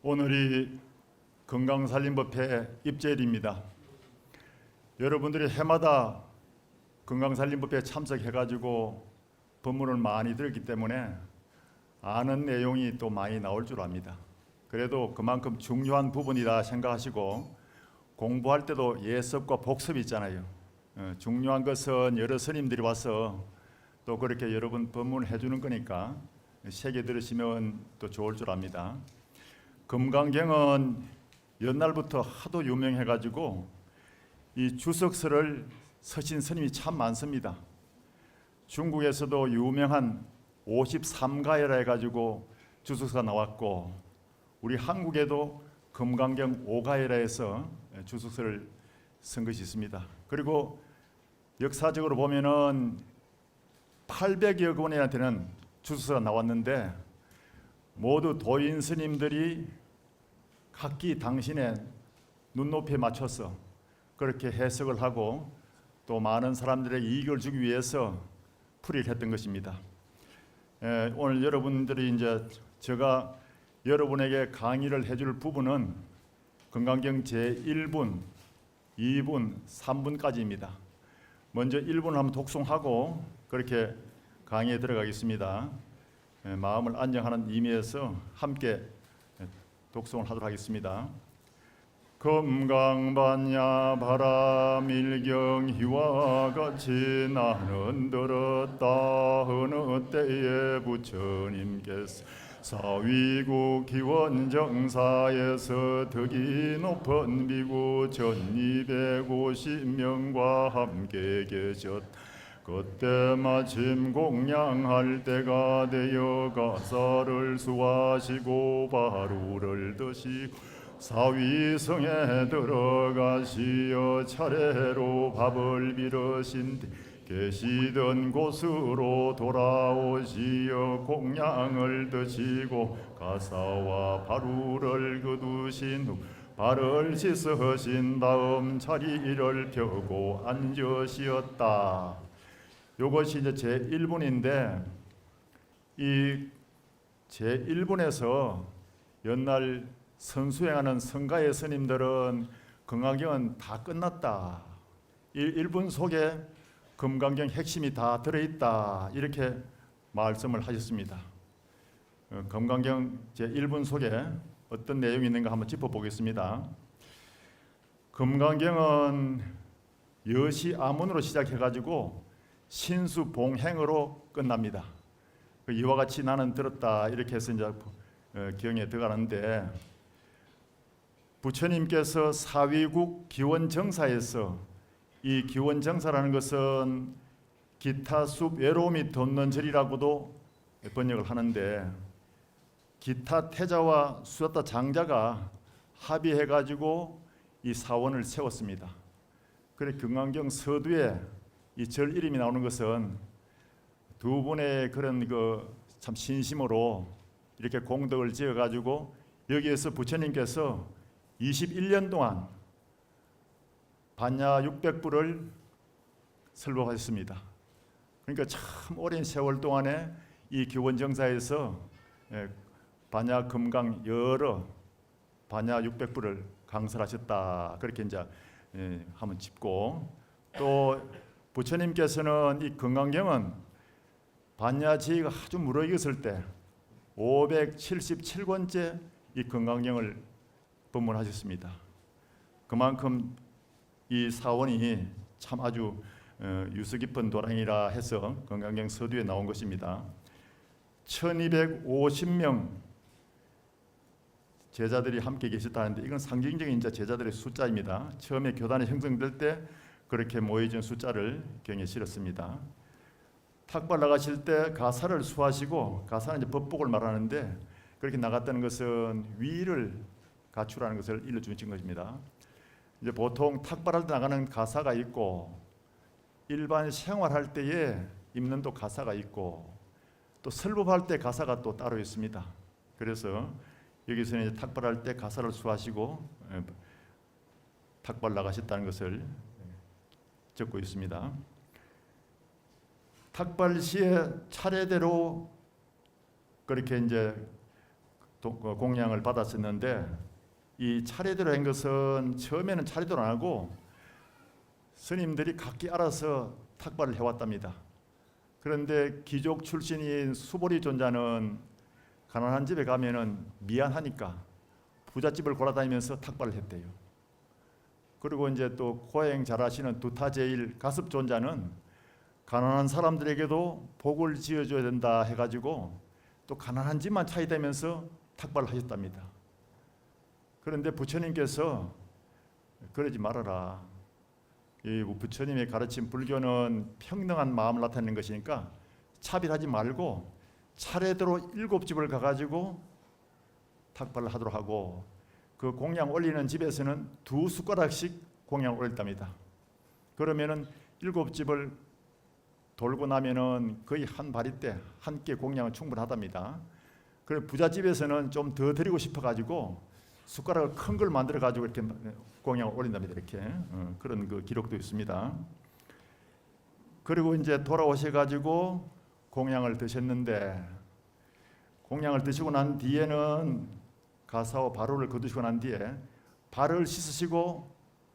오늘이 건강살림법회 입제일입니다. 여러분들이 해마다 건강살림법회에 참석해가지고 법문을 많이 들었기 때문에 아는 내용이 또 많이 나올 줄 압니다. 그래도 그만큼 중요한 부분이다 생각하시고 공부할 때도 예습과 복습이 있잖아요. 중요한 것은 여러 스님들이 와서 또 그렇게 여러분 법문을 해주는 거니까 새겨 들으시면 또 좋을 줄 압니다. 금강경은 옛날부터 하도 유명해가지고 이 주석서를 서신 스님이 참 많습니다. 중국에서도 유명한 53가해라 해가지고 주석서가 나왔고, 우리 한국에도 금강경 5가해라 해서 주석서를 쓴 것이 있습니다. 그리고 역사적으로 보면은 800여 권이나 되는 주석서가 나왔는데 모두 도인 스님들이 각기 당신의 눈높이에 맞춰서 그렇게 해석을 하고 또 많은 사람들에게 이익을 주기 위해서 풀이를 했던 것입니다. 오늘 여러분들이 이제 제가 여러분에게 강의를 해줄 부분은 건강경 제1분, 2분, 3분까지입니다. 먼저 1분을 한번 독송하고 그렇게 강의에 들어가겠습니다. 마음을 안정하는 의미에서 함께 독송을 하도록 하겠습니다. 금강반야 바라밀경희와 같이 나는 들었다. 어느 때에 부처님께서 사위국 기원정사에서 덕이 높은 비구 1250명과 함께 계셨다. 그때 마침 공양할 때가 되어 가사를 수하시고 바루를 드시고 사위성에 들어가시어 차례로 밥을 빌으신 뒤 계시던 곳으로 돌아오시어 공양을 드시고 가사와 바루를 거두신 후 발을 씻으신 다음 자리를 펴고 앉으시었다. 이것이 이제 제1분인데 이 제1분에서 옛날 선수행하는 성가의 스님들은 금강경은 다 끝났다. 1분 속에 금강경 핵심이 다 들어있다. 이렇게 말씀을 하셨습니다. 금강경 제1분 속에 어떤 내용이 있는가 한번 짚어보겠습니다. 금강경은 여시아문으로 시작해가지고 신수봉행으로 끝납니다. 이와 같이 나는 들었다 이렇게 해서 이제 경에 들어가는데, 부처님께서 사위국 기원정사에서, 이 기원정사라는 것은 기타 숲 외로움이 돋는 절이라고도 번역을 하는데, 기타 태자와 수자타 장자가 합의해가지고 이 사원을 세웠습니다. 그래 금강경 서두에 이 절 이름이 나오는 것은 두 분의 그런 참 신심으로 이렇게 공덕을 지어가지고 여기에서 부처님께서 21년 동안 반야 600부를 설법하셨습니다. 그러니까 참 오랜 세월 동안에 이 기원정사에서 반야 금강 여러 반야 600부를 강설하셨다. 그렇게 이제 한번 짚고, 또 부처님께서는 이 금강경은 반야지가 아주 무르익었을 때 577권째 이 금강경을 법문하셨습니다. 그만큼 이 사원이 참 아주 유서 깊은 도량이라 해서 금강경 서두에 나온 것입니다. 1250명 제자들이 함께 계셨다는데 이건 상징적인 이제 제자들의 숫자입니다. 처음에 교단이 형성될 때 그렇게 모여진 숫자를 경에 실었습니다. 탁발 나가실 때 가사를 수하시고, 가사는 이제 법복을 말하는데 그렇게 나갔다는 것은 위를 갖추라는 것을 일러주신 것입니다. 이제 보통 탁발할 때 나가는 가사가 있고, 일반 생활할 때에 입는 또 가사가 있고, 또 설법할 때 가사가 또 따로 있습니다. 그래서 여기서는 이제 탁발할 때 가사를 수하시고 탁발 나가셨다는 것을 적고 있습니다. 탁발 시에 차례대로 그렇게 이제 공양을 받았었는데 이 차례대로 한 것은 처음에는 차례대로 안 하고 스님들이 각기 알아서 탁발을 해왔답니다. 그런데 귀족 출신인 수보리 존자는 가난한 집에 가면은 미안하니까 부잣집을 골아다니면서 탁발을 했대요. 그리고 이제 또 고행 잘하시는 두타제일 가습 존자는 가난한 사람들에게도 복을 지어줘야 된다 해가지고 또 가난한 집만 차이되면서 탁발을 하셨답니다. 그런데 부처님께서 그러지 말아라. 이 부처님의 가르친 불교는 평등한 마음을 나타내는 것이니까 차별하지 말고 차례대로 7집을 가가지고 탁발을 하도록 하고 그 공양 올리는 집에서는 2숟가락씩 공양을 올렸답니다. 그러면은 7집을 돌고 나면은 거의 한 바리대 한 끼 공양은 충분하답니다. 그리고 부잣집에서는 좀 더 드리고 싶어가지고 숟가락을 큰 걸 만들어 가지고 이렇게 공양을 올린답니다. 이렇게 그런 그 기록도 있습니다. 그리고 이제 돌아오셔가지고 공양을 드셨는데 공양을 드시고 난 뒤에는 가사와 바로를 거두시고 난 뒤에 발을 씻으시고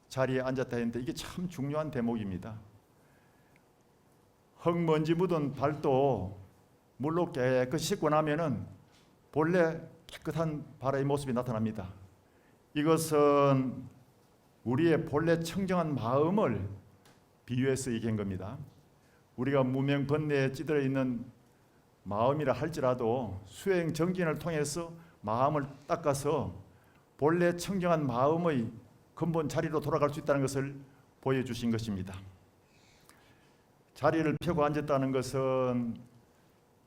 자리에 앉았다 했는데 이게 참 중요한 대목입니다. 흙먼지 묻은 발도 물로 깨끗이 씻고 나면은 본래 깨끗한 발의 모습이 나타납니다. 이것은 우리의 본래 청정한 마음을 비유해서 얘기한 겁니다. 우리가 무명 번뇌에 찌들어 있는 마음이라 할지라도 수행 정진을 통해서 마음을 닦아서 본래 청정한 마음의 근본 자리로 돌아갈 수 있다는 것을 보여주신 것입니다. 자리를 펴고 앉았다는 것은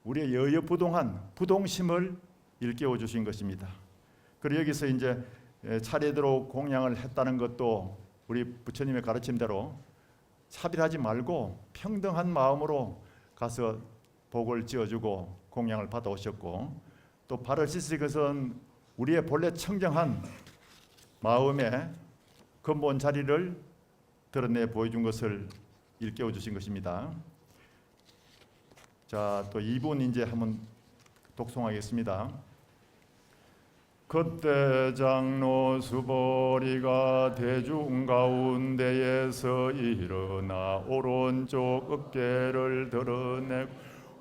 우리의 여여부동한 부동심을 일깨워 주신 것입니다. 그리고 여기서 이제 차례대로 공양을 했다는 것도 우리 부처님의 가르침대로 차별하지 말고 평등한 마음으로 가서 복을 지어주고 공양을 받아오셨고 또 발을 씻으신 것은 우리의 본래 청정한 마음의 근본 자리를 드러내 보여준 것을 일깨워 주신 것입니다. 자, 또 2분 이제 한번 독송하겠습니다. 그때 장로 수보리가 대중 가운데에서 일어나 오른쪽 어깨를 드러내고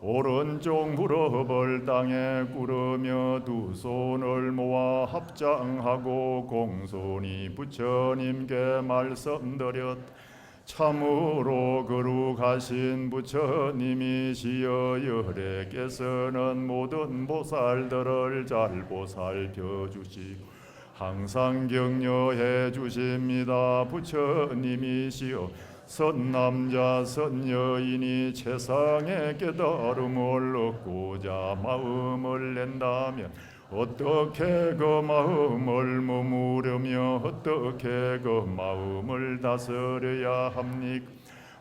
오른쪽 무릎을 땅에 꿇으며 두 손을 모아 합장하고 공손히 부처님께 말씀드렸다. 참으로 거룩하신 부처님이시여 열애께서는 모든 보살들을 잘 보살펴 주시고 항상 격려해 주십니다. 부처님이시여 선남자 선여인이 세상의 깨달음을 얻고자 마음을 낸다면 어떻게 그 마음을 머무르며 어떻게 그 마음을 다스려야 합니까?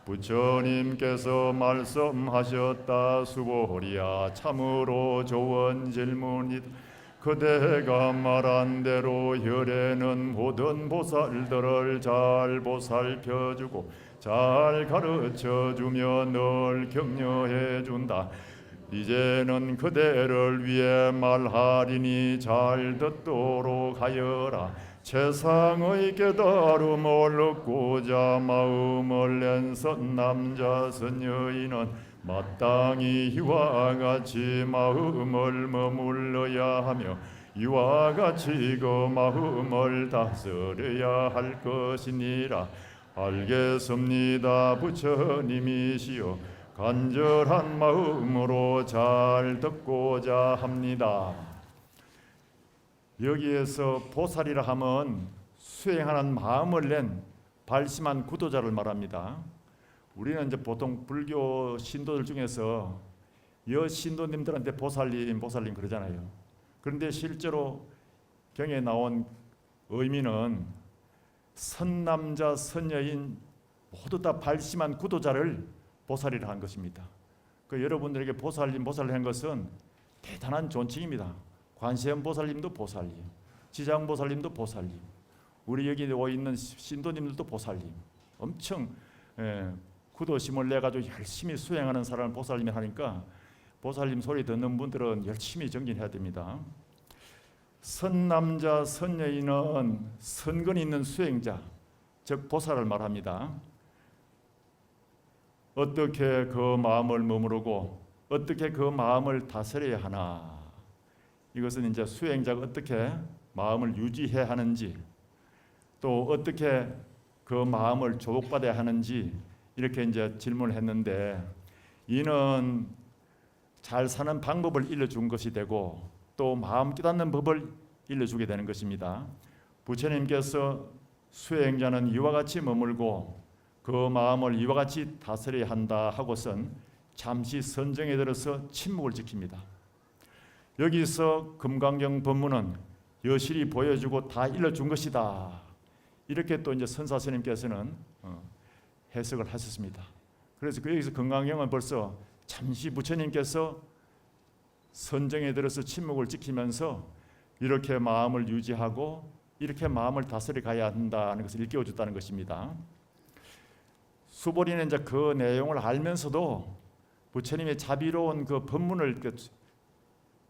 부처님께서 말씀하셨다. 수보리야, 참으로 좋은 질문이다. 그대가 말한 대로 열애는 모든 보살들을 잘 보살펴주고 잘 가르쳐주며 늘 격려해준다. 이제는 그대를 위해 말하리니 잘 듣도록 하여라. 세상의 깨달음을 얻고자 마음을 낸 선남자 선여인은 마땅히 이와 같이 마음을 머물러야 하며 이와 같이 그 마음을 다스려야 할 것이니라. 알겠습니다. 부처님이시여 간절한 마음으로 잘 듣고자 합니다. 여기에서 보살이라 하면 수행하는 마음을 낸 발심한 구도자를 말합니다. 우리는 이제 보통 불교 신도들 중에서 여신도님들한테 보살님 그러잖아요. 그런데 실제로 경에 나온 의미는 선남자 선여인 모두 다 발심한 구도자를 보살이라 한 것입니다. 그 여러분들에게 보살님 한 것은 대단한 존칭입니다. 관세음 보살님도 보살님, 지장 보살님도 보살님, 우리 여기 와 있는 신도님들도 보살님. 엄청 구도심을 내 가지고 열심히 수행하는 사람을 보살님이 하니까 보살님 소리 듣는 분들은 열심히 정진해야 됩니다. 선남자 선여인은 선근 있는 수행자, 즉 보살을 말합니다. 어떻게 그 마음을 머무르고 어떻게 그 마음을 다스려야 하나, 이것은 이제 수행자가 어떻게 마음을 유지해야 하는지, 또 어떻게 그 마음을 조복받아야 하는지, 이렇게 이제 질문을 했는데, 이는 잘 사는 방법을 일러준 것이 되고 또 마음 깨닫는 법을 일러주게 되는 것입니다. 부처님께서 수행자는 이와 같이 머물고 그 마음을 이와 같이 다스려야 한다 하고선 잠시 선정에 들어서 침묵을 지킵니다. 여기서 금강경 법문은 여실히 보여주고 다 일러준 것이다, 이렇게 또 이제 선사스님께서는 해석을 하셨습니다. 그래서 여기서 금강경은 벌써 잠시 부처님께서 선정에 들어서 침묵을 지키면서 이렇게 마음을 유지하고 이렇게 마음을 다스려 가야 한다는 것을 일깨워 줬다는 것입니다. 수보리는 이제 그 내용을 알면서도 부처님의 자비로운 그 법문을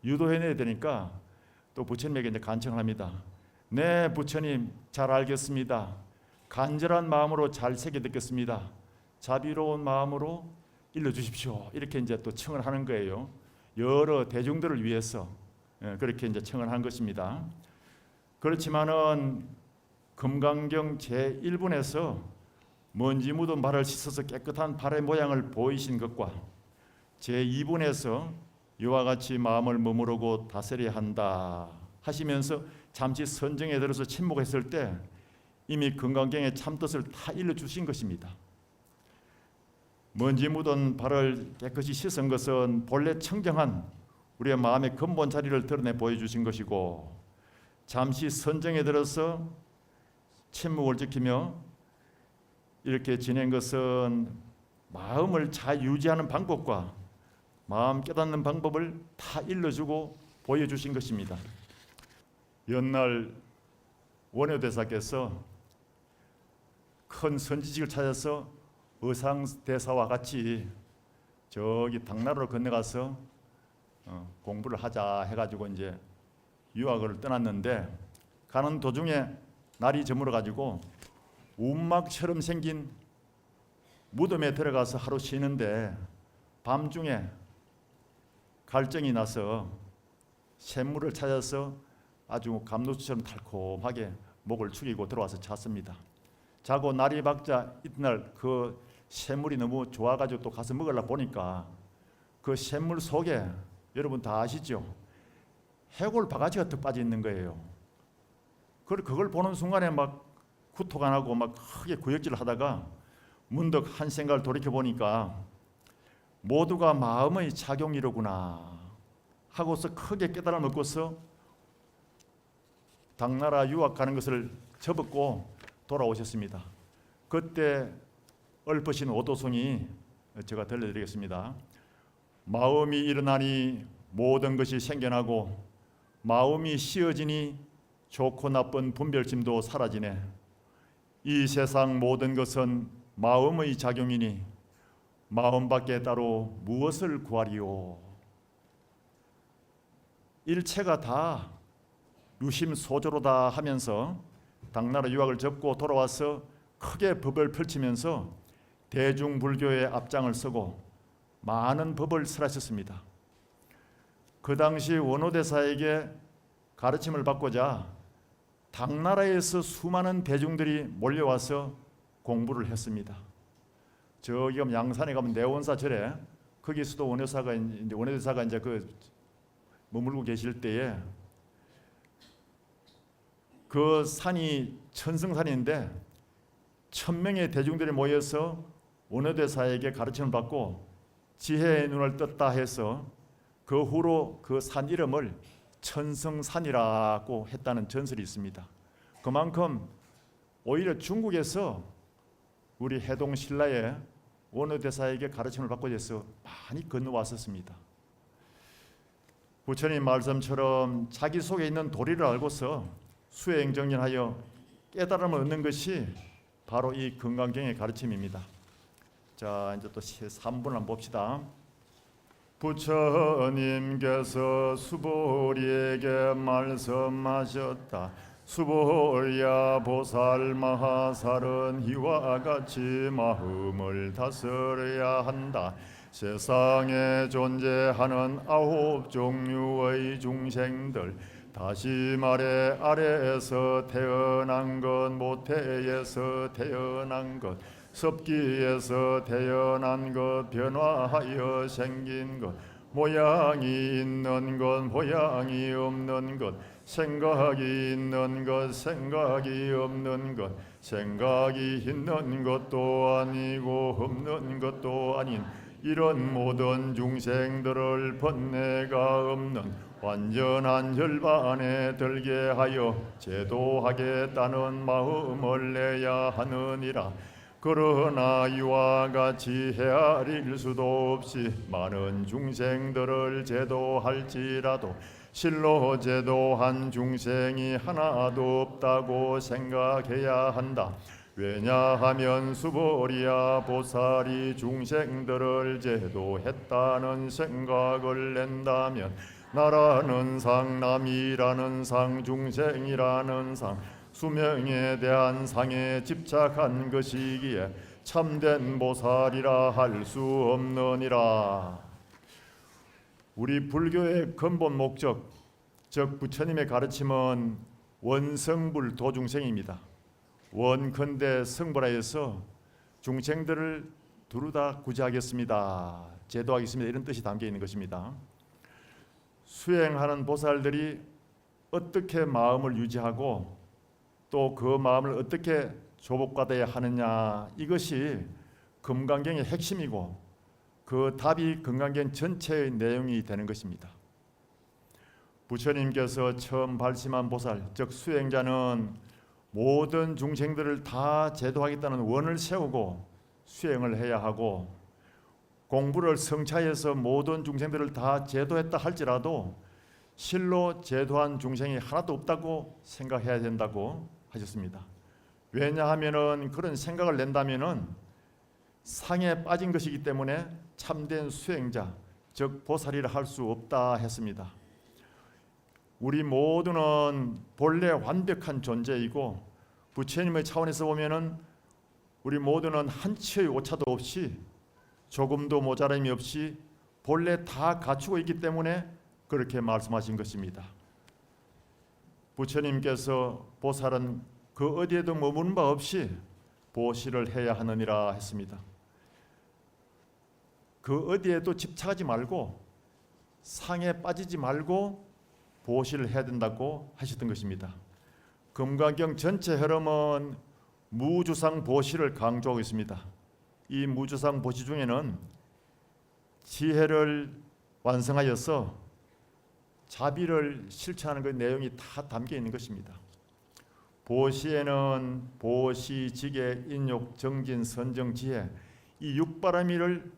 유도해내야 되니까 또 부처님에게 이제 간청을 합니다. 네, 부처님 잘 알겠습니다. 간절한 마음으로 잘 새겨 듣겠습니다. 자비로운 마음으로 일러주십시오. 이렇게 이제 또 청을 하는 거예요. 여러 대중들을 위해서 그렇게 이제 청을 한 것입니다. 그렇지만은 금강경 제 1분에서 먼지 묻은 발을 씻어서 깨끗한 발의 모양을 보이신 것과 제 2분에서 이와 같이 마음을 머무르고 다스려야 한다 하시면서 잠시 선정에 들어서 침묵했을 때 이미 금강경의 참뜻을 다 일러주신 것입니다. 먼지 묻은 발을 깨끗이 씻은 것은 본래 청정한 우리의 마음의 근본 자리를 드러내 보여주신 것이고, 잠시 선정에 들어서 침묵을 지키며 이렇게 지낸 것은 마음을 잘 유지하는 방법과 마음 깨닫는 방법을 다 일러주고 보여주신 것입니다. 옛날 원효대사께서 큰 선지식을 찾아서 의상대사와 같이 저기 당나라로 건너가서 공부를 하자 해가지고 이제 유학을 떠났는데, 가는 도중에 날이 저물어 가지고 움막처럼 생긴 무덤에 들어가서 하루 쉬는데 밤중에 갈증이 나서 샘물을 찾아서 아주 감로수처럼 달콤하게 목을 축이고 들어와서 잤습니다. 자고 날이 밝자 이튿날 그 샘물이 너무 좋아가지고 또 가서 먹으려 보니까 그 샘물 속에 여러분 다 아시죠? 해골 바가지가 턱 빠져 있는 거예요. 그걸 보는 순간에 막 구토가 나고 막 크게 구역질을 하다가 문득 한 생각을 돌이켜 보니까 모두가 마음의 작용이로구나 하고서 크게 깨달아 먹고서 당나라 유학 가는 것을 접었고 돌아오셨습니다. 그때 읊으신 오도송이 제가 들려드리겠습니다. 마음이 일어나니 모든 것이 생겨나고 마음이 씌어지니 좋고 나쁜 분별심도 사라지네. 이 세상 모든 것은 마음의 작용이니 마음밖에 따로 무엇을 구하리요. 일체가 다 유심소조로다 하면서 당나라 유학을 접고 돌아와서 크게 법을 펼치면서 대중불교의 앞장을 서고 많은 법을 설하셨습니다. 그 당시 원효대사에게 가르침을 받고자 당나라에서 수많은 대중들이 몰려와서 공부를 했습니다. 저기 양산에 가면 내원사 절에 거기서도 원효대사가 이제 그 머물고 계실 때에 그 산이 천승산인데 1000명의 대중들이 모여서 원효대사에게 가르침을 받고 지혜의 눈을 떴다 해서 그 후로 그 산 이름을 천승산이라고 했다는 전설이 있습니다. 그만큼 오히려 중국에서 우리 해동 신라의 원효대사에게 가르침을 받고 해서 많이 건너왔었습니다. 부처님 말씀처럼 자기 속에 있는 도리를 알고서 수행정진하여 깨달음을 얻는 것이 바로 이 금강경의 가르침입니다. 자, 이제 또 3분을 한번 봅시다. 부처님께서 수보리에게 말씀하셨다. 수보리야, 보살 마하살은 이와 같이 마음을 다스려야 한다. 세상에 존재하는 9 종류의 중생들, 다시 말해 아래에서 태어난 것, 모태에서 태어난 것, 섭기에서 태어난 것, 변화하여 생긴 것, 모양이 있는 것, 모양이 없는 것, 생각이 있는 것, 생각이 없는 것, 생각이 있는 것도 아니고 없는 것도 아닌 이런 모든 중생들을 번뇌가 없는 완전한 열반에 들게 하여 제도하겠다는 마음을 내야 하느니라. 그러나 이와 같이 헤아릴 수도 없이 많은 중생들을 제도할지라도 실로 제도한 중생이 하나도 없다고 생각해야 한다. 왜냐하면 수보리야, 보살이 중생들을 제도했다는 생각을 낸다면 나라는 상, 남이라는 상, 중생이라는 상, 수명에 대한 상에 집착한 것이기에 참된 보살이라 할 수 없느니라. 우리 불교의 근본 목적, 즉 부처님의 가르침은 원성불 도중생입니다. 원컨대 성불하여서 중생들을 두루 다 구제하겠습니다, 제도하겠습니다, 이런 뜻이 담겨 있는 것입니다. 수행하는 보살들이 어떻게 마음을 유지하고 또 그 마음을 어떻게 조복받아야 하느냐, 이것이 금강경의 핵심이고 그 답이 금강경 전체의 내용이 되는 것입니다. 부처님께서 처음 발심한 보살, 즉 수행자는 모든 중생들을 다 제도하겠다는 원을 세우고 수행을 해야 하고, 공부를 성취해서 모든 중생들을 다 제도했다 할지라도 실로 제도한 중생이 하나도 없다고 생각해야 된다고 하셨습니다. 왜냐하면은 그런 생각을 낸다면은 상에 빠진 것이기 때문에 참된 수행자, 즉 보살이라 할 수 없다 했습니다. 우리 모두는 본래 완벽한 존재이고 부처님의 차원에서 보면은 우리 모두는 한치의 오차도 없이 조금도 모자람이 없이 본래 다 갖추고 있기 때문에 그렇게 말씀하신 것입니다. 부처님께서 보살은 그 어디에도 머무는 바 없이 보시를 해야 하느니라 했습니다. 그 어디에도 집착하지 말고 상에 빠지지 말고 보시를 해야 된다고 하셨던 것입니다. 금강경 전체 흐름은 무주상 보시를 강조하고 있습니다. 이 무주상 보시 중에는 지혜를 완성하여서 자비를 실천하는 그 내용이 다 담겨 있는 것입니다. 보시에는 보시, 지계, 인욕, 정진, 선정, 지혜, 이 육바라미를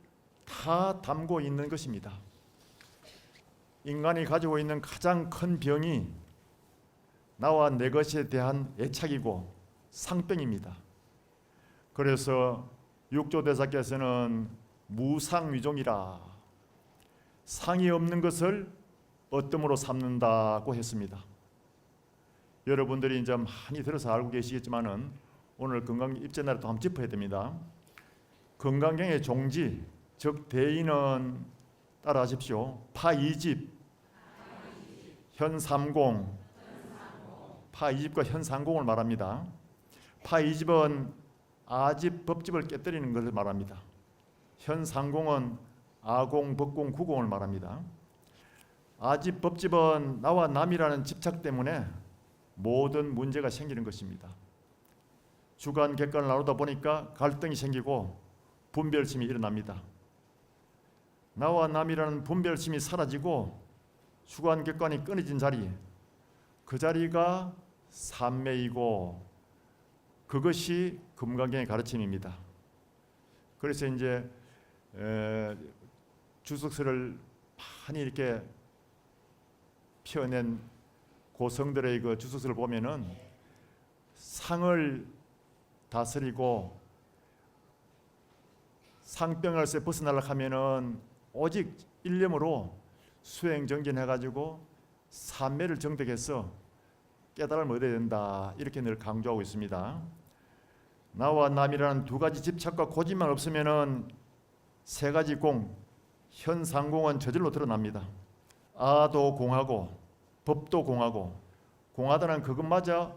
다 담고 있는 것입니다. 인간이 가지고 있는 가장 큰 병이 나와 내 것에 대한 애착이고 상병입니다. 그래서 육조대사께서는 무상위종이라, 상이 없는 것을 어뜸으로 삼는다고 했습니다. 여러분들이 이제 많이 들어서 알고 계시겠지만은 오늘 건강 입제날에 또 한번 짚어야 됩니다. 건강경의 종지, 즉 대인은 따라하십시오. 파 2집, 현 30, 파 2집과 현 30을 말합니다. 파 2집은 아집, 법집을 깨뜨리는 것을 말합니다. 현 30은 아공, 법공, 구공을 말합니다. 아집, 법집은 나와 남이라는 집착 때문에 모든 문제가 생기는 것입니다. 주간, 객관을 나누다 보니까 갈등이 생기고 분별심이 일어납니다. 나와 남이라는 분별심이 사라지고 주관, 객관이 끊어진 자리, 그 자리가 삼매이고 그것이 금강경의 가르침입니다. 그래서 이제 주석서를 많이 이렇게 펴낸 고성들의 그 주석서를 보면은 상을 다스리고 상병을서 벗어나려고 하면은 오직 일념으로 수행 정진해가지고 삼매를 정득해서 깨달음을 얻어야 된다, 이렇게 늘 강조하고 있습니다. 나와 남이라는 두 가지 집착과 고집만 없으면은 세 가지 공, 현상공은 저절로 드러납니다. 아도 공하고 법도 공하고, 공하다는 그것마저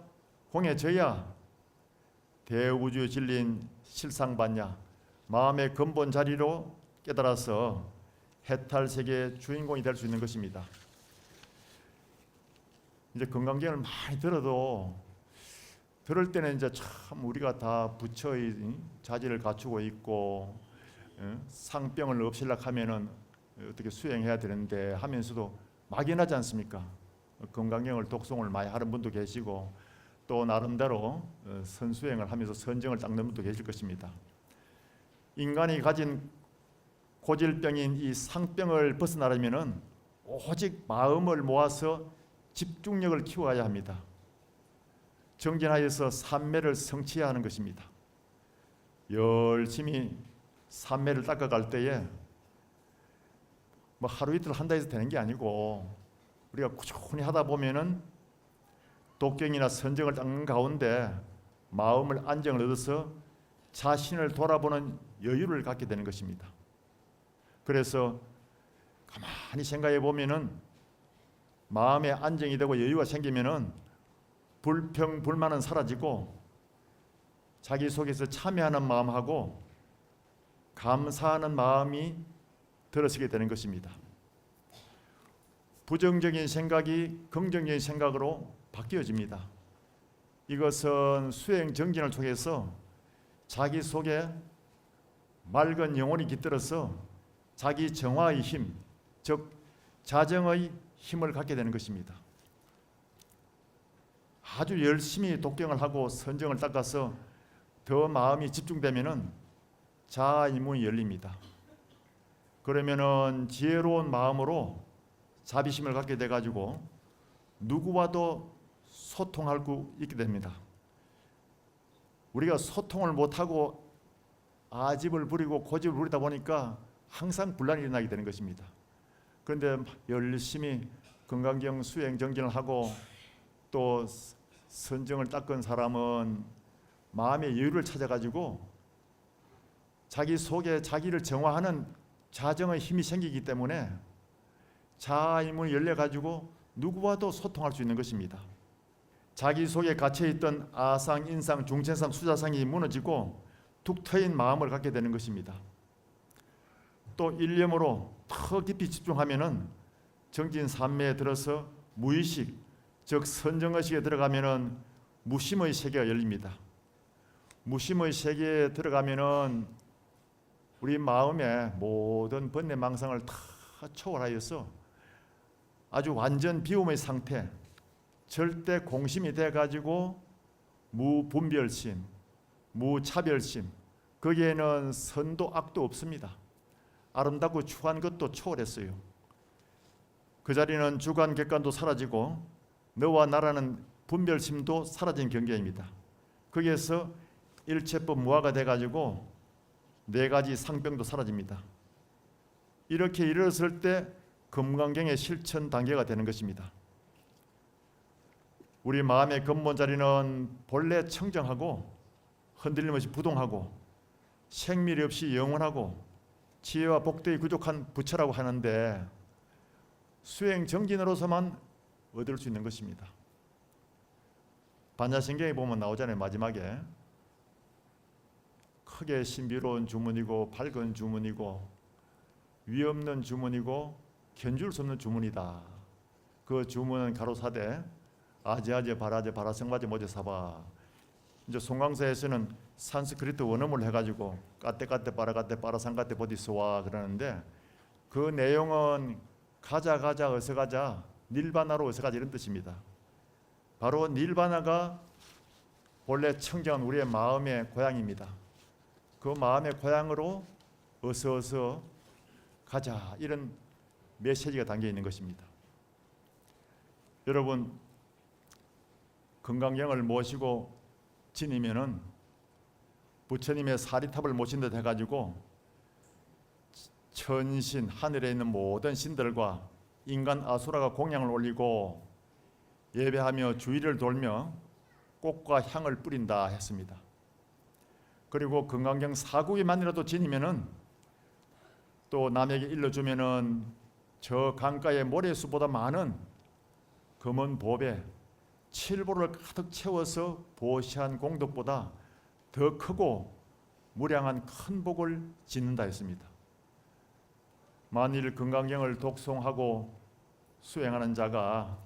공해져야 대우주 진리인 실상반야, 마음의 근본 자리로 깨달아서 해탈세계의 주인공이 될 수 있는 것입니다. 이제 건강경을 많이 들어도 들을 때는 이제 참 우리가 다 부처의 자질을 갖추고 있고 상병을 없애려고 하면은 어떻게 수행해야 되는데 하면서도 막연하지 않습니까? 건강경을 독송을 많이 하는 분도 계시고 또 나름대로 선수행을 하면서 선정을 닦는 분도 계실 것입니다. 인간이 가진 고질병인 이 상병을 벗어나려면은 오직 마음을 모아서 집중력을 키워야 합니다. 정진하여서 삼매를 성취해야 하는 것입니다. 열심히 삼매를 닦아갈 때에 뭐 하루 이틀 한다 해서 되는 게 아니고 우리가 꾸준히 하다 보면은 독경이나 선정을 닦는 가운데 마음을 안정을 얻어서 자신을 돌아보는 여유를 갖게 되는 것입니다. 그래서 가만히 생각해 보면은 마음에 안정이 되고 여유가 생기면은 불평 불만은 사라지고 자기 속에서 참여하는 마음하고 감사하는 마음이 들어서게 되는 것입니다. 부정적인 생각이 긍정적인 생각으로 바뀌어집니다. 이것은 수행 정진을 통해서 자기 속에 맑은 영혼이 깃들어서 자기 정화의 힘, 즉 자정의 힘을 갖게 되는 것입니다. 아주 열심히 독경을 하고 선정을 닦아서 더 마음이 집중되면은 자아의 문이 열립니다. 그러면은 지혜로운 마음으로 자비심을 갖게 돼 가지고 누구와도 소통할 수 있게 됩니다. 우리가 소통을 못하고 아집을 부리고 고집을 부리다 보니까 항상 분란이 일어나게 되는 것입니다. 그런데 열심히 건강경 수행 정진을 하고 또 선정을 닦은 사람은 마음의 여유를 찾아가지고 자기 속에 자기를 정화하는 자정의 힘이 생기기 때문에 자아의 문이 열려가지고 누구와도 소통할 수 있는 것입니다. 자기 속에 갇혀있던 아상, 인상, 중생상, 수자상이 무너지고 툭 트인 마음을 갖게 되는 것입니다. 또 일념으로 더 깊이 집중하면은 정진 삼매에 들어서 무의식, 즉 선정의식에 들어가면은 무심의 세계가 열립니다. 무심의 세계에 들어가면은 우리 마음의 모든 번뇌 망상을 다 초월하여서 아주 완전 비움의 상태, 절대 공심이 돼 가지고 무분별심, 무차별심, 거기에는 선도 악도 없습니다. 아름답고 추한 것도 초월했어요. 그 자리는 주관 객관도 사라지고 너와 나라는 분별심도 사라진 경계입니다. 거기에서 일체법 무아가 돼가지고 네 가지 상병도 사라집니다. 이렇게 이르렀을 때 금강경의 실천 단계가 되는 것입니다. 우리 마음의 근본 자리는 본래 청정하고 흔들림 없이 부동하고 생밀이 없이 영원하고 지혜와 복德이 부족한 부처라고 하는데 수행 정진으로서만 얻을 수 있는 것입니다. 반야신경에 보면 나오잖아요. 마지막에 크게 신비로운 주문이고 밝은 주문이고 위없는 주문이고 견줄 수 없는 주문이다. 그 주문은 가로사대 아제아제 바라제 바라성바제 모제사바. 이제 송강사에서는 산스크리트 원어문을 해가지고 까떼까떼 빠라까떼 빠라상까떼 보디스와 그러는데 그 내용은 가자 가자 어서 가자 닐바나로 어서 가자 이런 뜻입니다. 바로 닐바나가 본래 청정한 우리의 마음의 고향입니다. 그 마음의 고향으로 어서 가자 이런 메시지가 담겨 있는 것입니다. 여러분 건강경을 모시고 지니면은 부처님의 사리탑을 모신 듯 해가지고 천신, 하늘에 있는 모든 신들과 인간 아수라가 공양을 올리고 예배하며 주위를 돌며 꽃과 향을 뿌린다 했습니다. 그리고 금강경 사국에만이라도 지니면은 또 남에게 일러주면은 저 강가의 모래수보다 많은 검은 보배, 칠보를 가득 채워서 보시한 공덕보다 더 크고 무량한 큰 복을 짓는다 했습니다. 만일 금강경을 독송하고 수행하는 자가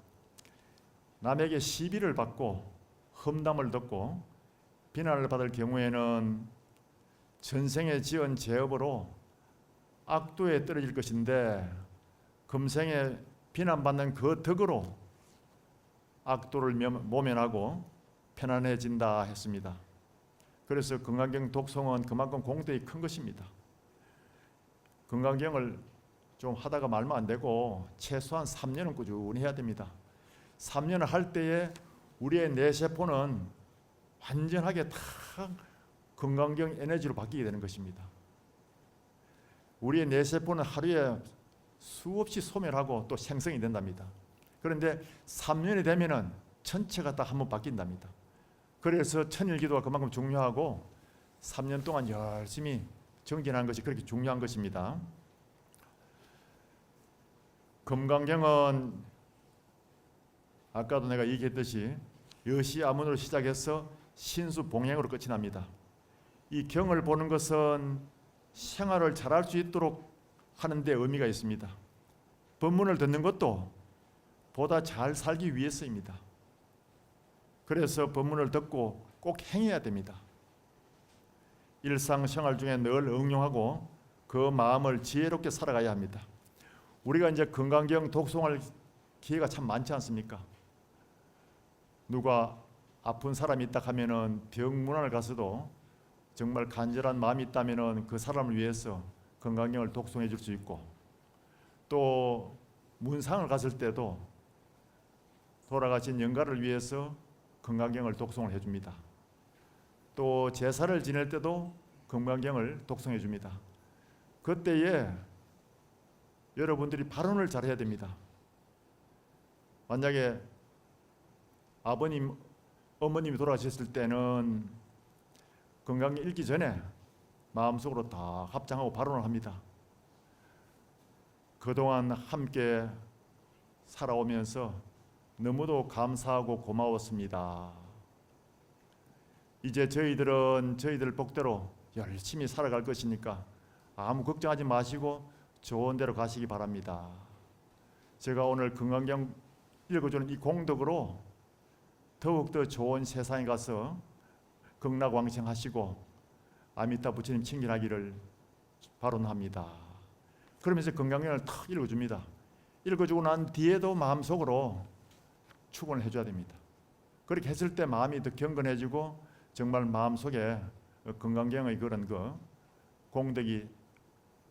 남에게 시비를 받고 험담을 듣고 비난을 받을 경우에는 전생에 지은 죄업으로 악도에 떨어질 것인데 금생에 비난받는 그 덕으로 악도를 모면하고 편안해진다 했습니다. 그래서 금강경 독송은 그만큼 공덕이 큰 것입니다. 금강경을 좀 하다가 말면 안 되고 최소한 3년은 꾸준히 해야 됩니다. 3년을 할 때에 우리의 뇌세포는 완전하게 다 금강경 에너지로 바뀌게 되는 것입니다. 우리의 뇌세포는 하루에 수없이 소멸하고 또 생성이 된답니다. 그런데 3년이 되면은 전체가 다 한번 바뀐답니다. 그래서 천일기도가 그만큼 중요하고 3년 동안 열심히 정진하는 것이 그렇게 중요한 것입니다. 금강경은 아까도 내가 얘기했듯이 여시아문으로 시작해서 신수봉행으로 끝이 납니다. 이 경을 보는 것은 생활을 잘할 수 있도록 하는 데 의미가 있습니다. 법문을 듣는 것도 보다 잘 살기 위해서입니다. 그래서 법문을 듣고 꼭 행해야 됩니다. 일상생활 중에 늘 응용하고 그 마음을 지혜롭게 살아가야 합니다. 우리가 이제 금강경 독송할 기회가 참 많지 않습니까? 누가 아픈 사람이 있다 하면은 병문안을 가서도 정말 간절한 마음이 있다면은 그 사람을 위해서 금강경을 독송해 줄 수 있고, 또 문상을 갔을 때도 돌아가신 영가를 위해서 금강경을 독송을 해줍니다. 또 제사를 지낼 때도 금강경을 독송해 줍니다. 그때에 여러분들이 발언을 잘해야 됩니다. 만약에 아버님, 어머님이 돌아가셨을 때는 금강경 읽기 전에 마음속으로 다 합장하고 발언을 합니다. 그동안 함께 살아오면서 너무도 감사하고 고마웠습니다. 이제 저희들은 저희들 복대로 열심히 살아갈 것이니까 아무 걱정하지 마시고 좋은 데로 가시기 바랍니다. 제가 오늘 금강경 읽어주는 이 공덕으로 더욱더 좋은 세상에 가서 극락왕생하시고 아미타 부처님 친길하기를 발언합니다. 그러면서 금강경을 탁 읽어줍니다. 읽어주고 난 뒤에도 마음속으로 축원을 해줘야 됩니다. 그렇게 했을 때 마음이 더 경건해지고 정말 마음속에 금강경의 그런 공덕이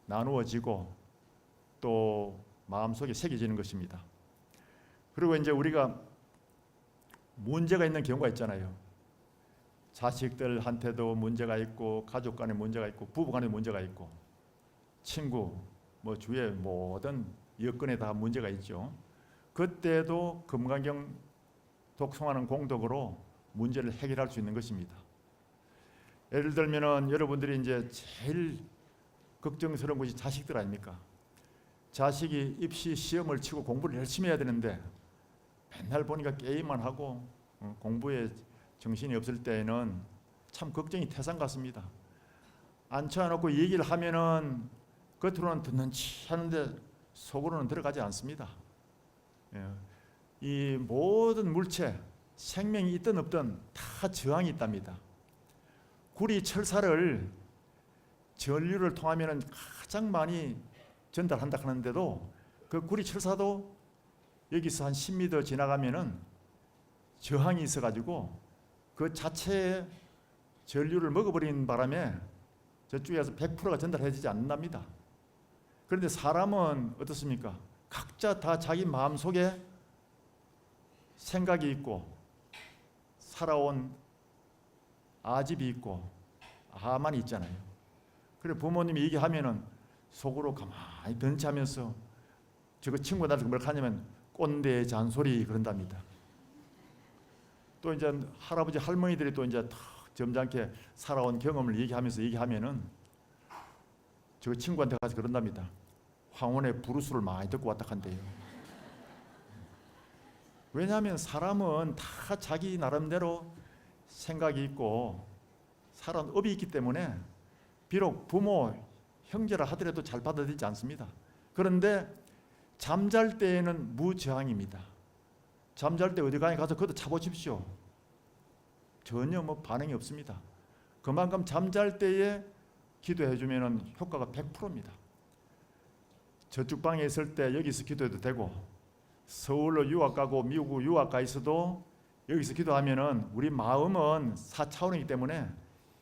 나누어지고 또 마음속에 새겨지는 것입니다. 그리고 이제 우리가 문제가 있는 경우가 있잖아요. 자식들한테도 문제가 있고 가족 간에 문제가 있고 부부 간에 문제가 있고 친구 주위에 모든 여건에 다 문제가 있죠. 그때도 금강경 독송하는 공덕으로 문제를 해결할 수 있는 것입니다. 예를 들면은 여러분들이 이제 제일 걱정스러운 것이 자식들 아닙니까? 자식이 입시 시험을 치고 공부를 열심히 해야 되는데 맨날 보니까 게임만 하고 공부에 정신이 없을 때에는 참 걱정이 태산 같습니다. 앉혀놓고 얘기를 하면은 겉으로는 듣는 치 하는데 속으로는 들어가지 않습니다. 이 모든 물체, 생명이 있든 없든 다 저항이 있답니다. 구리 철사를 전류를 통하면 가장 많이 전달한다 하는데도 그 구리 철사도 여기서 한 10m 지나가면은 저항이 있어가지고 그 자체의 전류를 먹어버리는 바람에 저쪽에서 100%가 전달해지지 않는답니다. 그런데 사람은 어떻습니까? 각자 다 자기 마음속에 생각이 있고 살아온 아집이 있고 아만이 있잖아요. 그래 부모님이 얘기하면은 속으로 가만히 던치하면서 저거 친구들한테 뭐라 하냐면 꼰대 잔소리 그런답니다. 또 이제 할아버지 할머니들이 또 이제 점잖게 살아온 경험을 얘기하면은 저 친구한테 가서 그런답니다. 황혼의 부르스를 많이 듣고 왔다 한대요. 왜냐하면 사람은 다 자기 나름대로 생각이 있고 살아온 업이 있기 때문에 비록 부모, 형제라 하더라도 잘 받아들이지 않습니다. 그런데 잠잘 때에는 무저항입니다. 잠잘 때 어디 가서 그것도 차보십시오. 전혀 반응이 없습니다. 그만큼 잠잘 때에 기도해 주면은 효과가 100%입니다. 저쪽 방에 있을 때 여기서 기도해도 되고, 서울로 유학 가고 미국 유학 가 있어도 여기서 기도하면은 우리 마음은 4차원이기 때문에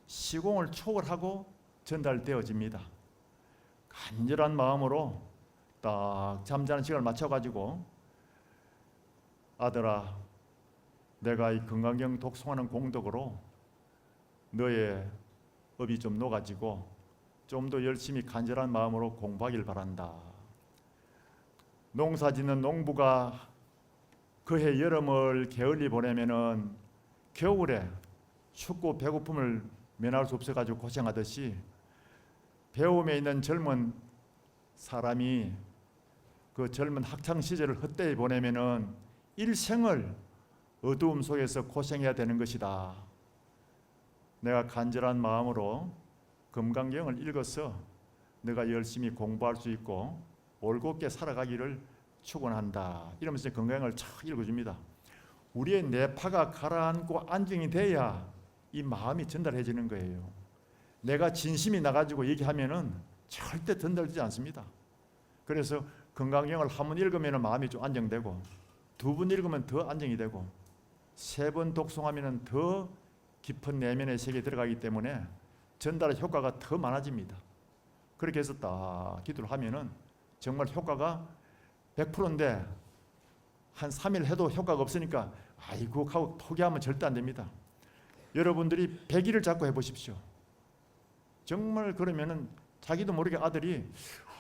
시공을 초월하고 전달되어집니다. 간절한 마음으로 딱 잠자는 시간을 맞춰가지고, 아들아, 내가 이 건강경 독송하는 공덕으로 너의 업이 좀 녹아지고 좀 더 열심히 간절한 마음으로 공부하길 바란다. 농사 짓는 농부가 그해 여름을 게을리 보내면은 겨울에 춥고 배고픔을 면할 수 없어가지고 고생하듯이 배움에 있는 젊은 사람이 그 젊은 학창 시절을 헛되이 보내면은 일생을 어두움 속에서 고생해야 되는 것이다. 내가 간절한 마음으로 금강경을 읽어서 내가 열심히 공부할 수 있고 올곧게 살아가기를 축원한다. 이러면서 금강경을 쫙 읽어줍니다. 우리의 뇌파가 가라앉고 안정이 돼야 이 마음이 전달해지는 거예요. 내가 진심이 나가지고 얘기하면은 절대 전달되지 않습니다. 그래서 금강경을 한 번 읽으면 마음이 좀 안정되고, 두 번 읽으면 더 안정이 되고, 세 번 독송하면 더 깊은 내면의 세계에 들어가기 때문에 전달의 효과가 더 많아집니다. 그렇게 해서 딱 기도를 하면은 정말 효과가 100%인데 한 3일 해도 효과가 없으니까 아이고 하고 포기하면 절대 안 됩니다. 여러분들이 100일을 잡고 해보십시오. 정말 그러면은 자기도 모르게 아들이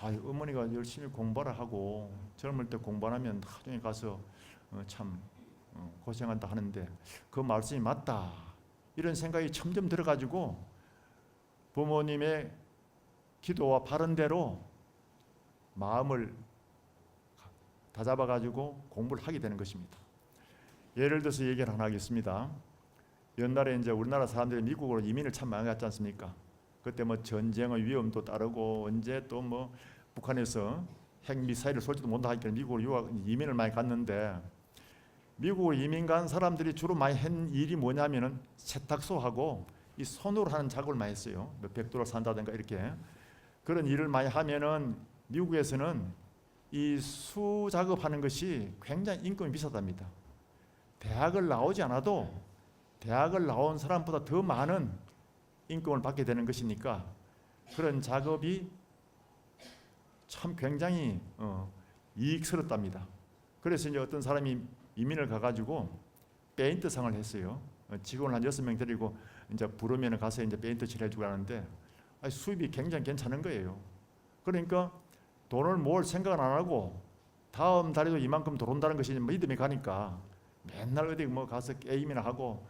어머니가 열심히 공부하라 하고 젊을 때 공부 안 하면 나중에 가서 참 고생한다 하는데 그 말씀이 맞다, 이런 생각이 점점 들어가지고 부모님의 기도와 바른 대로 마음을 다잡아가지고 공부를 하게 되는 것입니다. 예를 들어서 얘기를 하나 하겠습니다. 옛날에 이제 우리나라 사람들이 미국으로 이민을 참 많이 갔지 않습니까? 그때 전쟁의 위험도 따르고 언제 또 북한에서 핵미사일을 쏠지도 못한다 하니까 미국으로 이민을 많이 갔는데, 미국으로 이민 간 사람들이 주로 많이 한 일이 뭐냐면은 세탁소하고 이 손으로 하는 작업을 많이 했어요. $100 산다든가 이렇게 그런 일을 많이 하면은 미국에서는 이 수 작업하는 것이 굉장히 임금이 비싸답니다. 대학을 나오지 않아도 대학을 나온 사람보다 더 많은 임금을 받게 되는 것이니까 그런 작업이 참 굉장히 이익스럽답니다. 그래서 이제 어떤 사람이 이민을 가가지고 페인트상을 했어요. 직원을 한 6명 데리고 이제 부르면 가서 이제 페인트 칠해주고 하는데 수입이 굉장히 괜찮은 거예요. 그러니까 돈을 모을 생각은 안 하고 다음 달에도 이만큼 들어온다는 것이 믿음이 가니까 맨날 어디 가서 게임이나 하고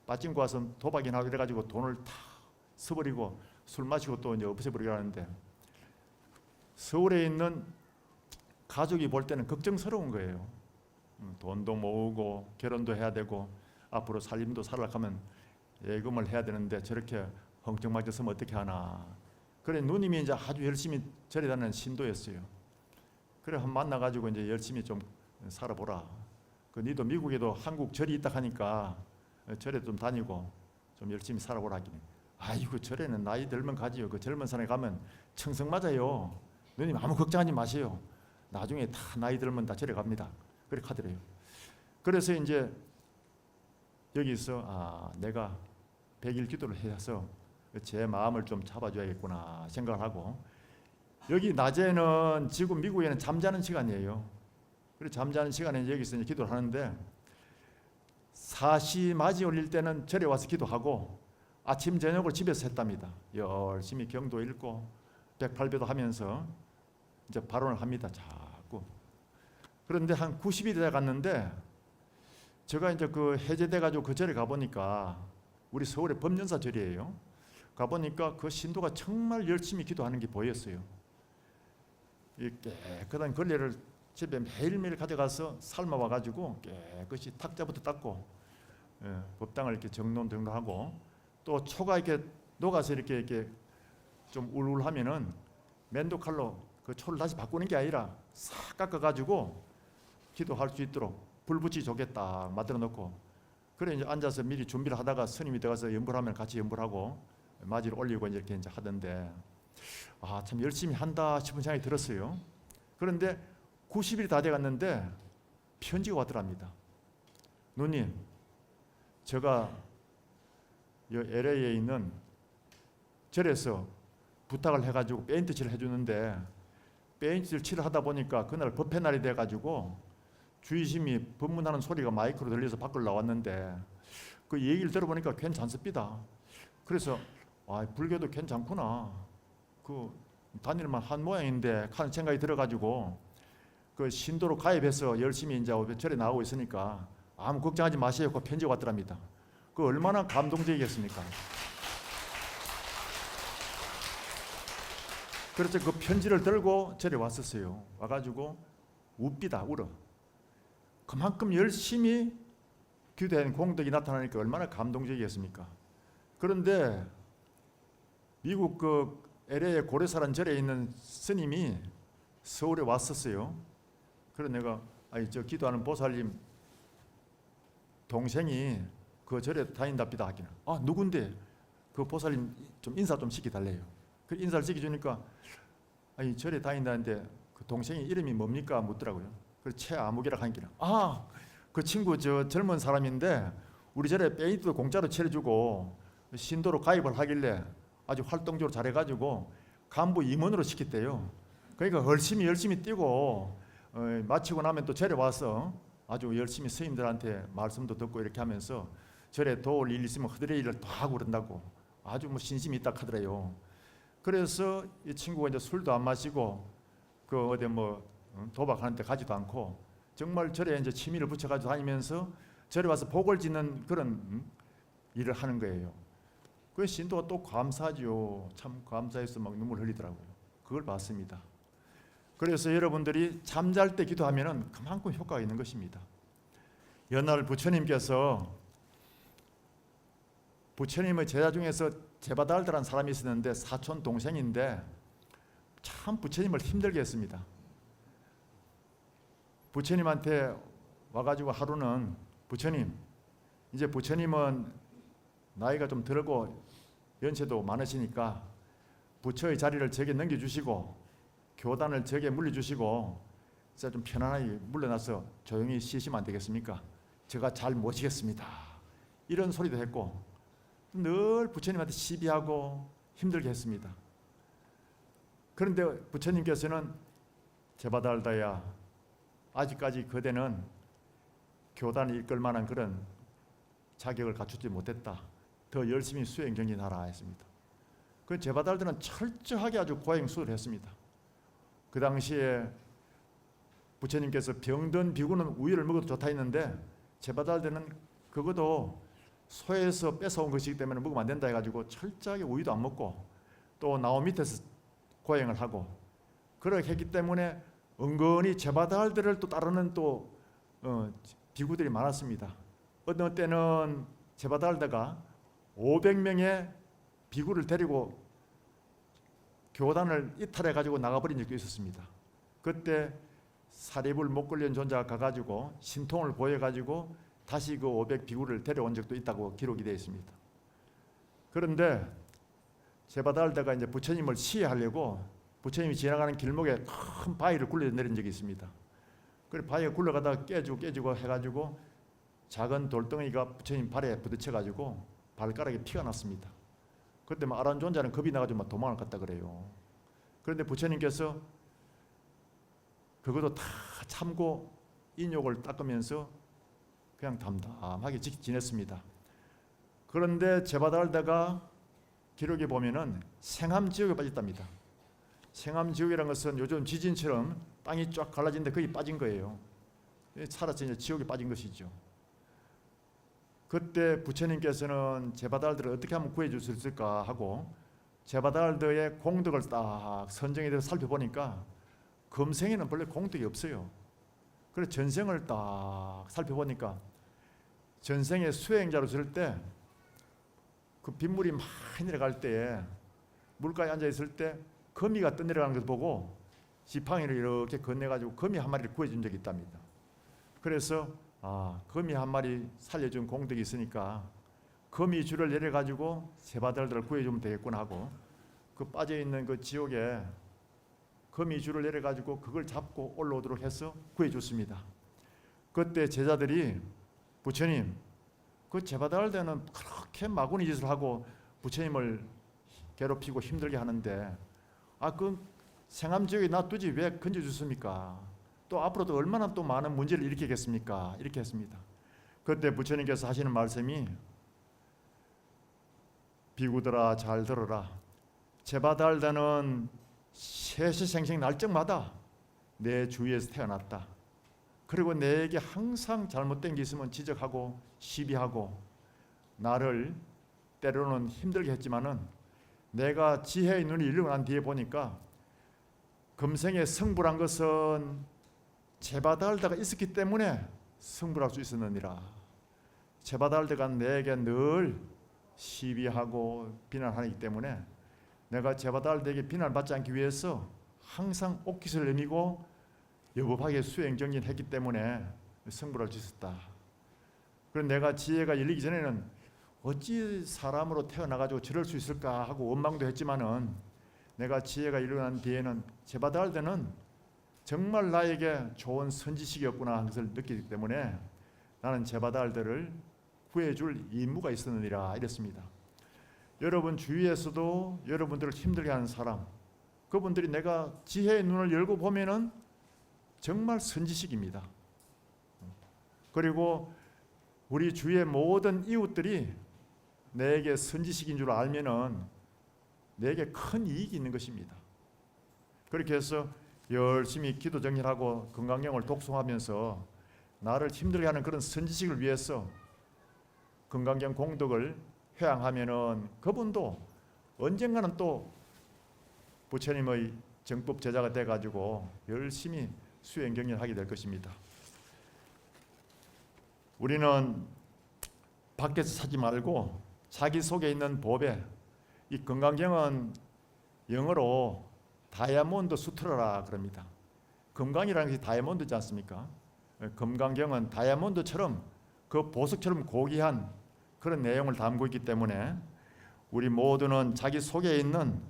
빠찡고 와서 도박이나 하고 이래가지고 돈을 다 써버리고 술 마시고 또 이제 없애버리고 하는데, 서울에 있는 가족이 볼 때는 걱정스러운 거예요. 돈도 모으고 결혼도 해야 되고 앞으로 살림도 살아가면 예금을 해야 되는데 저렇게 헝쩍맞게 쓰면 어떻게 하나. 그래 누님이 이제 아주 열심히 절에 다니는 신도였어요. 그래 한 만나가지고 이제 열심히 좀 살아보라. 니도 미국에도 한국 절이 있다 하니까 절에 좀 다니고 좀 열심히 살아보라 하기는. 아이고 절에는 나이 들면 가지요. 그 젊은 사람이 가면 청승 맞아요. 누님 아무 걱정하지 마세요. 나중에 다 나이 들면 다 절에 갑니다. 그렇게 하더래요. 그래서 이제 여기서 내가 100일 기도를 해서 제 마음을 좀 잡아줘야겠구나 생각을 하고, 여기 낮에는 지금 미국에는 잠자는 시간이에요. 그래서 잠자는 시간에 여기서 이제 기도를 하는데, 사시 맞이 올릴 때는 절에 와서 기도하고 아침 저녁을 집에서 했답니다. 열심히 경도 읽고 108배도 하면서 이제 발언을 합니다. 자꾸. 그런데 한 90일이 돼 갔는데 제가 이제 그 해제돼 가지고 그 절에 가 보니까 우리 서울의 법연사 절이에요. 가 보니까 그 신도가 정말 열심히 기도하는 게 보였어요. 이 깨끗한 걸레를 집에 매일매일 가져가서 삶아 와 가지고 깨끗이 탁자부터 닦고 법당을 이렇게 정돈하고 또 초가 이렇게 녹아서 이렇게 좀 울울하면은 맨도 칼로 그 초를 다시 바꾸는 게 아니라 싹 깎아 가지고 기도할 수 있도록 불 붙이 좋게 딱 만들어 놓고 그래 이제 앉아서 미리 준비를 하다가 스님이 들어가서 연불하면 같이 연불하고 마지를 올리고 이렇게 이제 하던데 아, 참 열심히 한다 싶은 생각이 들었어요. 그런데 90일이 다 돼 갔는데 편지가 왔더랍니다. 누님, 제가 LA에 있는 절에서 부탁을 해가지고 페인트 칠을 해주는데 페인트 칠을 하다 보니까 그날 법회 날이 돼가지고 주의심이 법문하는 소리가 마이크로 들려서 밖으로 나왔는데 그 얘기를 들어보니까 괜찮습니다. 그래서 아, 불교도 괜찮구나. 그 다닐만 한 모양인데 하는 생각이 들어가지고 그 신도로 가입해서 열심히 이제 절에 나오고 있으니까 아무 걱정하지 마세요. 그 편지가 왔더랍니다. 그 얼마나 감동적이겠습니까? 그래서 그 편지를 들고 절에 왔었어요. 와가지고 웁니다. 울어. 그만큼 열심히 기도한 공덕이 나타나니까 얼마나 감동적이겠습니까? 그런데 미국 그 LA의 고래사란 절에 있는 스님이 서울에 왔었어요. 그래서 내가 아니 저 기도하는 보살님 동생이 그 절에 다닌답니다 하기는 아 누군데 그 보살님 좀 인사 좀 시켜달래요. 그 인사를 시켜주니까 아니 절에 다닌다는데 그 동생이 이름이 뭡니까 묻더라고요. 그래서 최아무개라고 하기는 아 그 친구 저 젊은 사람인데 우리 절에 페인트도 공짜로 칠해주고 신도로 가입을 하길래 아주 활동적으로 잘해가지고 간부 임원으로 시켰대요. 그러니까 열심히 뛰고 마치고 나면 또 절에 와서 아주 열심히 스님들한테 말씀도 듣고 이렇게 하면서 절에 도울 일 있으면 허드레 일을 다 하고 그런다고 아주 뭐 신심이 있다 하더래요. 그래서 이 친구가 이제 술도 안 마시고 그 어디 뭐 도박하는 데 가지도 않고 정말 절에 이제 취미를 붙여가지고 다니면서 절에 와서 복을 짓는 그런 일을 하는 거예요. 그 신도가 또 감사하죠. 참 감사해서 막 눈물 흘리더라고요. 그걸 봤습니다. 그래서 여러분들이 잠잘 때 기도하면은 그만큼 효과가 있는 것입니다. 연날 부처님께서 부처님의 제자 중에서 제바달드라는 사람이 있었는데 사촌 동생인데 참 부처님을 힘들게 했습니다. 부처님한테 와가지고 하루는 부처님 이제 부처님은 나이가 좀 들고 연세도 많으시니까 부처의 자리를 제게 넘겨주시고 교단을 제게 물려주시고 진짜 좀 편안하게 물러나서 조용히 쉬시면 안 되겠습니까? 제가 잘 모시겠습니다. 이런 소리도 했고 늘 부처님한테 시비하고 힘들게 했습니다. 그런데 부처님께서는 제바달다야 아직까지 그대는 교단을 이끌 만한 그런 자격을 갖추지 못했다. 더 열심히 수행 정진하라 했습니다. 그 제바달드는 철저하게 아주 고행수를 했습니다. 그 당시에 부처님께서 병든 비구는 우유를 먹어도 좋다 했는데 제바달드는 그것도 소에서 뺏어온 것이기 때문에 먹으면 안 된다 해가지고 철저하게 우유도 안 먹고 또 나무 밑에서 고행을 하고 그렇게 했기 때문에 은근히 제바달드를 또 따르는 또 비구들이 많았습니다. 어떤 때는 제바달드가 500명의 비구를 데리고 교단을 이탈해 가지고 나가버린 적도 있었습니다. 그때 사리불 목걸리온 존자가 가가지고 신통을 보여가지고 다시 그 500 비구를 데려온 적도 있다고 기록이 되어 있습니다. 그런데 제바달드가 이제 부처님을 시해하려고 부처님이 지나가는 길목에 큰 바위를 굴려 내린 적이 있습니다. 그래 바위가 굴러가다가 깨지고 해가지고 작은 돌덩이가 부처님 발에 부딪혀가지고 발가락에 피가 났습니다. 그때 막 아란존자는 겁이 나가지고 막 도망을 갔다 그래요. 그런데 부처님께서 그것도 다 참고 인욕을 닦으면서 그냥 담담하게 지냈습니다. 그런데 제바달다가 기록에 보면은 생암지옥에 빠졌답니다. 생암지옥이라는 것은 요즘 지진처럼 땅이 쫙 갈라진데 거기 빠진 거예요. 살아서 이제 지옥에 빠진 것이죠. 그때 부처님께서는 제바다알들을 어떻게 하면 구해줄 수 있을까 하고 제바다알들의 공덕을 딱 선정에 대해서 살펴보니까 금생에는 원래 공덕이 없어요. 그래서 전생을 딱 살펴보니까 전생에 수행자로 있을 때 그 빗물이 많이 내려갈 때에 물가에 앉아 있을 때 거미가 떠내려가는 것을 보고 지팡이를 이렇게 건네가지고 거미 한 마리를 구해준 적이 있답니다. 그래서 거미 한 마리 살려준 공덕이 있으니까 거미 줄을 내려가지고 제바다알들을 구해주면 되겠구나 하고 그 빠져있는 그 지옥에 거미 줄을 내려가지고 그걸 잡고 올라오도록 해서 구해줬습니다. 그때 제자들이 부처님, 그 제바다알들은 그렇게 마구니 짓을 하고 부처님을 괴롭히고 힘들게 하는데 그 생암지옥에 놔두지 왜 건져주십니까? 또 앞으로도 얼마나 또 많은 문제를 일으키겠습니까? 이렇게 했습니다. 그때 부처님께서 하시는 말씀이 비구들아 잘 들어라. 제바다알들은 세세생생 날적마다 내 주위에서 태어났다. 그리고 내게 항상 잘못된 게 있으면 지적하고 시비하고 나를 때로는 힘들게 했지만은 내가 지혜의 눈이 열리고 난 뒤에 보니까 금생에 성불한 것은 제바다알다가 있었기 때문에 성불할 수 있었느니라. 제바다알다가 내게 늘 시비하고 비난하기 때문에 내가 제바다알에게 비난받지 않기 위해서 항상 옥깃을 내미고 여법하게 수행정진했기 때문에 성불할 수 있었다. 그래서 내가 지혜가 열리기 전에는 어찌 사람으로 태어나가지고 저럴 수 있을까 하고 원망도 했지만은 내가 지혜가 일어난 뒤에는 제바다알들은 정말 나에게 좋은 선지식이었구나 하는 것을 느끼기 때문에 나는 제바다알들을 구해줄 임무가 있었느니라 이랬습니다. 여러분 주위에서도 여러분들을 힘들게 하는 사람, 그분들이 내가 지혜의 눈을 열고 보면은 정말 선지식입니다. 그리고 우리 주위의 모든 이웃들이 내게 선지식인 줄 알면은 내게 큰 이익이 있는 것입니다. 그렇게 해서 열심히 기도 정진하고 건강경을 독송하면서 나를 힘들게 하는 그런 선지식을 위해서 건강경 공덕을 회항하면은 그분도 언젠가는 또 부처님의 정법 제자가 돼가지고 열심히 수행경진하게 될 것입니다. 우리는 밖에서 사지 말고 자기 속에 있는 법에, 이 건강경은 영어로 다이아몬드 수트라라 그럽니다. 금강이라는 것이 다이아몬드지 않습니까? 금강경은 다이아몬드처럼 그 보석처럼 고귀한 그런 내용을 담고 있기 때문에 우리 모두는 자기 속에 있는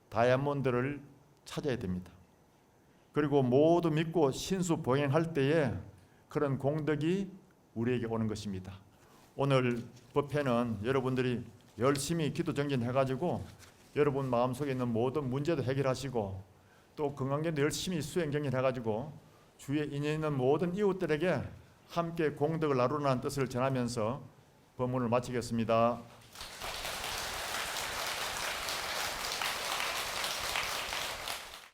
다이아몬드를 찾아야 됩니다. 그리고 모두 믿고 신수 보행할 때에 그런 공덕이 우리에게 오는 것입니다. 오늘 법회는 여러분들이 열심히 기도 정진해가지고 여러분 마음속에 있는 모든 문제도 해결하시고 또 건강경도 열심히 수행 정진해가지고 주위에 인연 있는 모든 이웃들에게 함께 공덕을 나누라는 뜻을 전하면서 법문을 마치겠습니다.